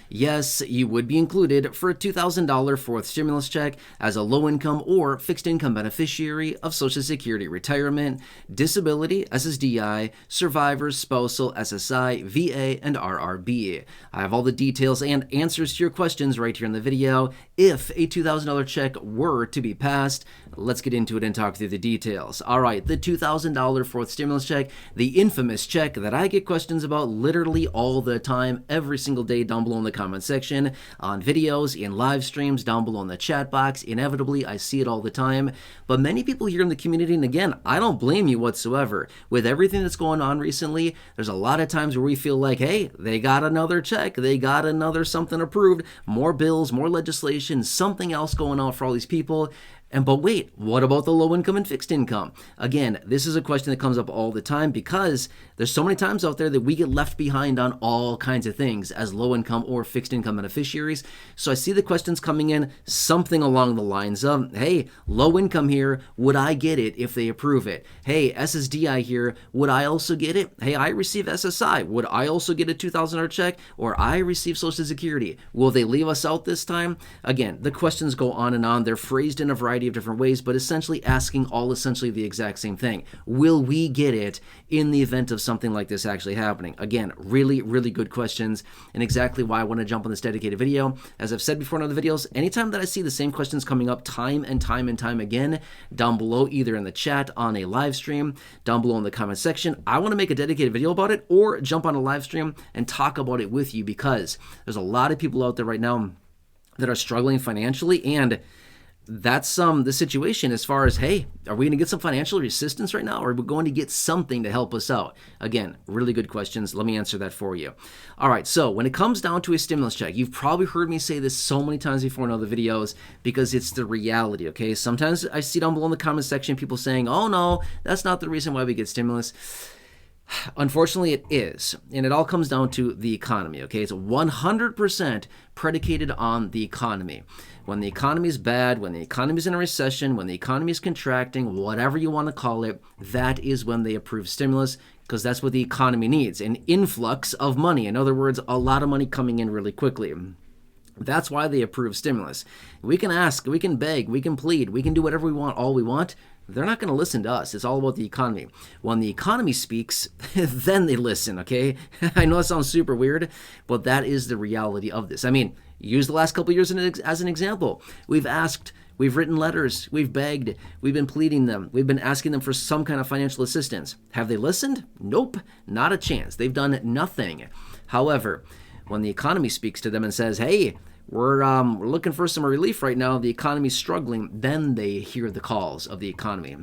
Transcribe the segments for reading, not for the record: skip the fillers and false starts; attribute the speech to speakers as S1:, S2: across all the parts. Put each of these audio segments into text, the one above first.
S1: Yes, you would be included for a $2,000 fourth stimulus check as a low-income or fixed-income beneficiary of Social Security retirement, disability, SSDI, survivors, spousal, SSI, VA, and RRB. I have all the details and answers to your questions right here in the video. If a $2,000 check were to be passed, let's get into it and talk through the details. All right, the $2,000 fourth stimulus check, the infamous check that I get questions about literally all the time, every single day down below in the comment section, on videos, in live streams, down below in the chat box. Inevitably, I see it all the time. But many people here in the community, and again, I don't blame you whatsoever. With everything that's going on recently, there's a lot of times where we feel like, hey, they got another check, they got another something approved, more bills, more legislation, something else going on for all these people. But wait, what about the low income and fixed income? Again, this is a question that comes up all the time because there's so many times out there that we get left behind on all kinds of things as low income or fixed income beneficiaries. So I see the questions coming in something along the lines of, hey, low income here, would I get it if they approve it? Hey, SSDI here, would I also get it? Hey, I receive SSI, would I also get a $2,000 check? Or I receive Social Security, will they leave us out this time? Again, the questions go on and on. They're phrased in a variety of different ways, but essentially asking all essentially the exact same thing. Will we get it in the event of something like this actually happening? Again, really, really good questions, and exactly why I want to jump on this dedicated video. As I've said before in other videos, anytime that I see the same questions coming up time and time and time again, down below, either in the chat, on a live stream, down below in the comment section, I want to make a dedicated video about it or jump on a live stream and talk about it with you, because there's a lot of people out there right now that are struggling financially, and that's the situation as far as, hey, are we going to get some financial assistance right now, or are we going to get something to help us out? Again, really good questions. Let me answer that for you. All right, so when it comes down to a stimulus check, you've probably heard me say this so many times before in other videos because it's the reality, okay? Sometimes I see down below in the comment section people saying, oh no, that's not the reason why we get stimulus. Unfortunately, it is, and it all comes down to the economy, okay? It's 100% predicated on the economy. When the economy is bad, when the economy is in a recession, when the economy is contracting, whatever you want to call it, that is when they approve stimulus, because that's what the economy needs, an influx of money. In other words, a lot of money coming in really quickly. That's why they approve stimulus. We can ask, we can beg, we can plead, we can do whatever we want, all we want. They're not going to listen to us. It's all about the economy. When the economy speaks, then they listen, okay? I know that sounds super weird, but that is the reality of this. I mean, use the last couple of years as an example. We've asked, we've written letters, we've begged, we've been pleading them, we've been asking them for some kind of financial assistance. Have they listened? Nope, not a chance. They've done nothing. However, when the economy speaks to them and says, hey, we're looking for some relief right now, the economy's struggling, then they hear the calls of the economy.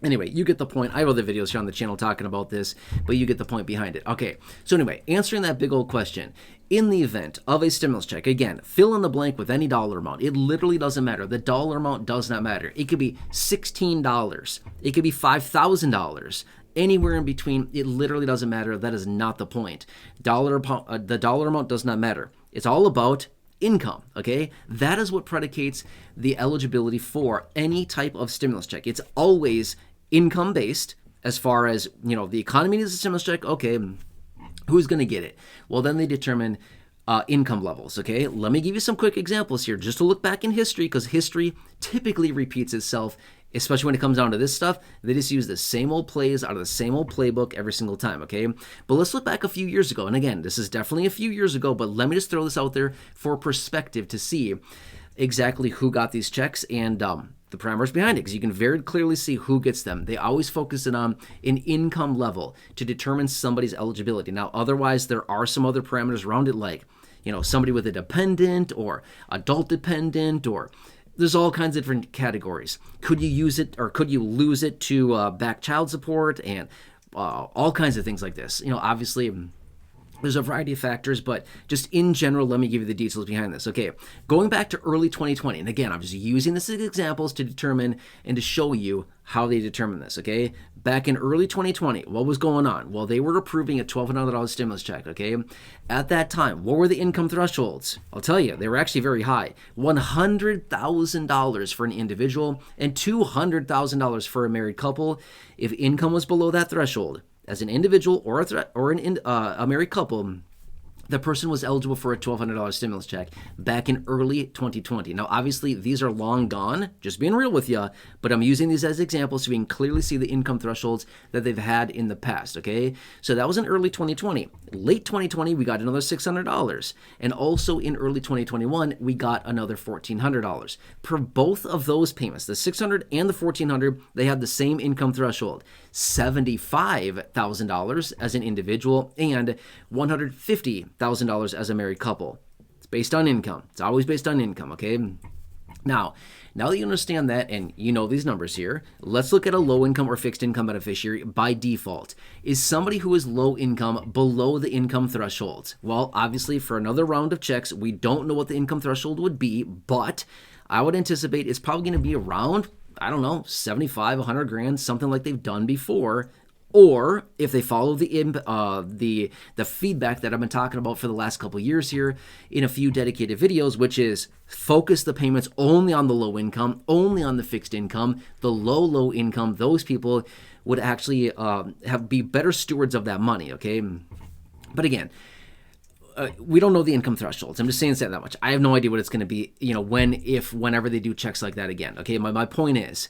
S1: Anyway, you get the point. I have other videos here on the channel talking about this, but you get the point behind it. Okay, so anyway, answering that big old question. In the event of a stimulus check, again, fill in the blank with any dollar amount. It literally doesn't matter. The dollar amount does not matter. It could be $16. It could be $5,000. Anywhere in between, it literally doesn't matter. That is not the point. The dollar amount does not matter. It's all about income, okay? That is what predicates the eligibility for any type of stimulus check. It's always income-based as far as, the economy needs a stimulus check, okay, who's going to get it? Well, then they determine income levels, okay? Let me give you some quick examples here just to look back in history, because history typically repeats itself, especially when it comes down to this stuff. They just use the same old plays out of the same old playbook every single time, okay? But let's look back a few years ago. And again, this is definitely a few years ago, but let me just throw this out there for perspective to see exactly who got these checks and the parameters behind it, because you can very clearly see who gets them. They always focus it on an income level to determine somebody's eligibility. Now, otherwise, there are some other parameters around it, like, somebody with a dependent or adult dependent, or there's all kinds of different categories. Could you use it or could you lose it to back child support and all kinds of things like this? Obviously, there's a variety of factors, but just in general, let me give you the details behind this. Okay, going back to early 2020, and again, I'm just using this as examples to determine and to show you how they determine this, okay? Back in early 2020, what was going on? Well, they were approving a $1,200 stimulus check, okay? At that time, what were the income thresholds? I'll tell you, they were actually very high. $100,000 for an individual and $200,000 for a married couple. If income was below that threshold, as an individual or a married couple, the person was eligible for a $1,200 stimulus check back in early 2020. Now, obviously, these are long gone, just being real with you, but I'm using these as examples so we can clearly see the income thresholds that they've had in the past, okay? So that was in early 2020. Late 2020, we got another $600. And also in early 2021, we got another $1,400. For both of those payments, the $600 and the $1,400, they had the same income threshold, $75,000 as an individual and $150,000 as a married couple. It's based on income. It's always based on income, okay? Now that you understand that and you know these numbers here, let's look at a low income or fixed income beneficiary by default. Is somebody who is low income below the income threshold? Well, obviously for another round of checks, we don't know what the income threshold would be, but I would anticipate it's probably going to be around, I don't know, 75, 100 grand, something like they've done before. Or if they follow the feedback that I've been talking about for the last couple of years here in a few dedicated videos, which is focus the payments only on the low income, only on the fixed income, the low income, those people would actually be better stewards of that money, okay? But again, we don't know the income thresholds. I'm just saying that much. I have no idea what it's going to be, whenever they do checks like that again, okay? My point is,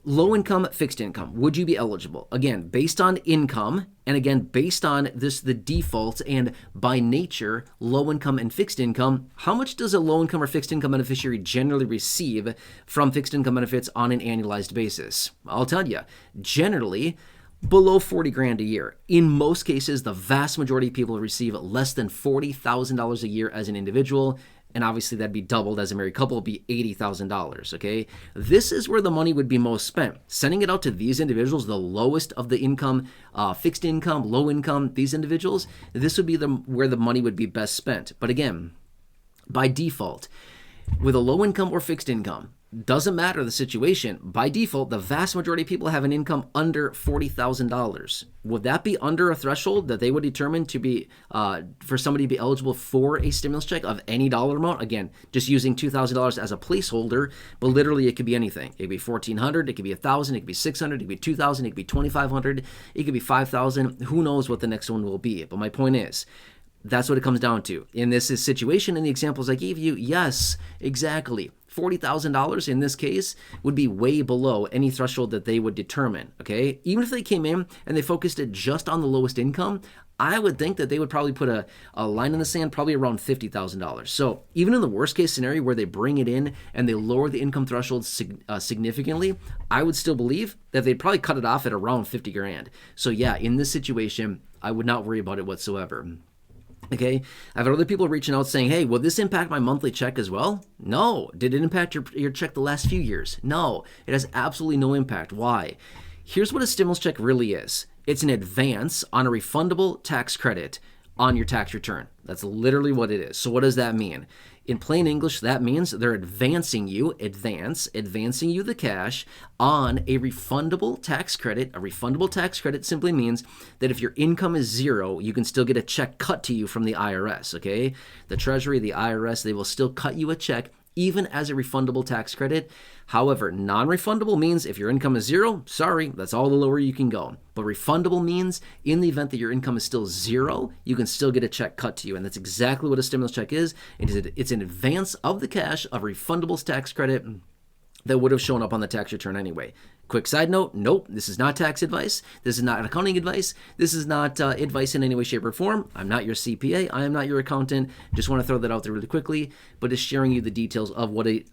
S1: low income, fixed income, would you be eligible? Again, based on income, and again, based on the default, and by nature, low income and fixed income, how much does a low income or fixed income beneficiary generally receive from fixed income benefits on an annualized basis? I'll tell you, generally, below 40 grand a year. In most cases, the vast majority of people receive less than $40,000 a year as an individual. And obviously that'd be doubled as a married couple, would be $80,000, okay? This is where the money would be most spent. Sending it out to these individuals, the lowest of the income, fixed income, low income, these individuals, this would be where the money would be best spent. But again, by default, with a low income or fixed income, doesn't matter the situation. By default, the vast majority of people have an income under $40,000. Would that be under a threshold that they would determine to be for somebody to be eligible for a stimulus check of any dollar amount? Again, just using $2,000 as a placeholder, but literally it could be anything. It could be $1,400, it could be $1,000, it could be $600, it could be $2,000, it could be $2,500, it could be $5,000. Who knows what the next one will be? But my point is, that's what it comes down to. In this situation, in the examples I gave you, yes, exactly. $40,000 in this case would be way below any threshold that they would determine, okay? Even if they came in and they focused it just on the lowest income, I would think that they would probably put a line in the sand probably around $50,000. So even in the worst case scenario where they bring it in and they lower the income threshold significantly, I would still believe that they'd probably cut it off at around 50 grand. So yeah, in this situation, I would not worry about it whatsoever. Okay, I've had other people reaching out saying, hey, will this impact my monthly check as well? No. Did it impact your check the last few years? No. It has absolutely no impact. Why? Here's what a stimulus check really is. It's an advance on a refundable tax credit on your tax return. That's literally what it is. So what does that mean? In plain English, that means they're advancing you the cash on a refundable tax credit. A refundable tax credit simply means that if your income is zero, you can still get a check cut to you from the IRS, okay? The Treasury, the IRS, they will still cut you a check even as a refundable tax credit. However, non-refundable means if your income is zero, sorry, that's all the lower you can go. But refundable means in the event that your income is still zero, you can still get a check cut to you. And that's exactly what a stimulus check is. It's an advance of the cash of refundable tax credit that would have shown up on the tax return anyway. Quick side note, nope, this is not tax advice. This is not accounting advice. This is not advice in any way, shape, or form. I'm not your CPA. I am not your accountant. Just want to throw that out there really quickly, but just sharing you the details of what a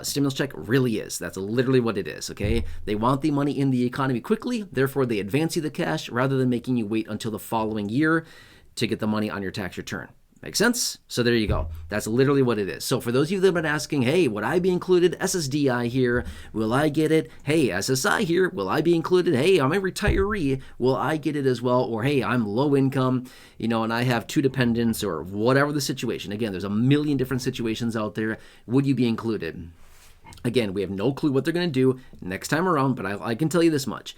S1: stimulus check really is. That's literally what it is, okay? They want the money in the economy quickly, therefore they advance you the cash rather than making you wait until the following year to get the money on your tax return. Make sense? So there you go. That's literally what it is. So for those of you that have been asking, hey, would I be included? SSDI here. Will I get it? Hey, SSI here. Will I be included? Hey, I'm a retiree. Will I get it as well? Or hey, I'm low income, and I have two dependents or whatever the situation. Again, there's a million different situations out there. Would you be included? Again, we have no clue what they're going to do next time around, but I can tell you this much.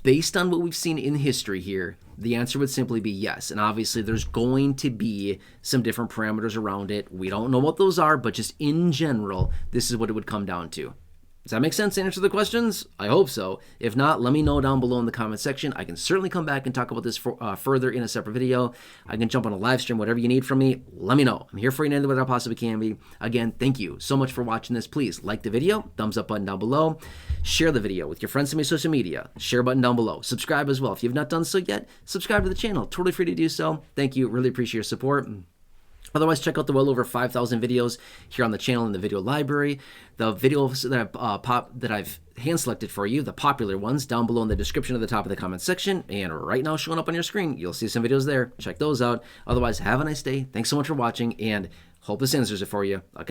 S1: Based on what we've seen in history here, the answer would simply be yes. And obviously, there's going to be some different parameters around it. We don't know what those are, but just in general, this is what it would come down to. Does that make sense? Answer the questions? I hope so. If not, let me know down below in the comment section. I can certainly come back and talk about this further in a separate video. I can jump on a live stream, whatever you need from me. Let me know. I'm here for you in any way that I possibly can be. Again, thank you so much for watching this. Please like the video, thumbs up button down below. Share the video with your friends on my social media. Share button down below. Subscribe as well. If you've not done so yet, subscribe to the channel. Totally free to do so. Thank you. Really appreciate your support. Otherwise, check out the well over 5,000 videos here on the channel in the video library. The videos that I've hand selected for you, the popular ones, down below in the description at the top of the comment section. And right now showing up on your screen, you'll see some videos there. Check those out. Otherwise, have a nice day. Thanks so much for watching, and hope this answers it for you. Okay.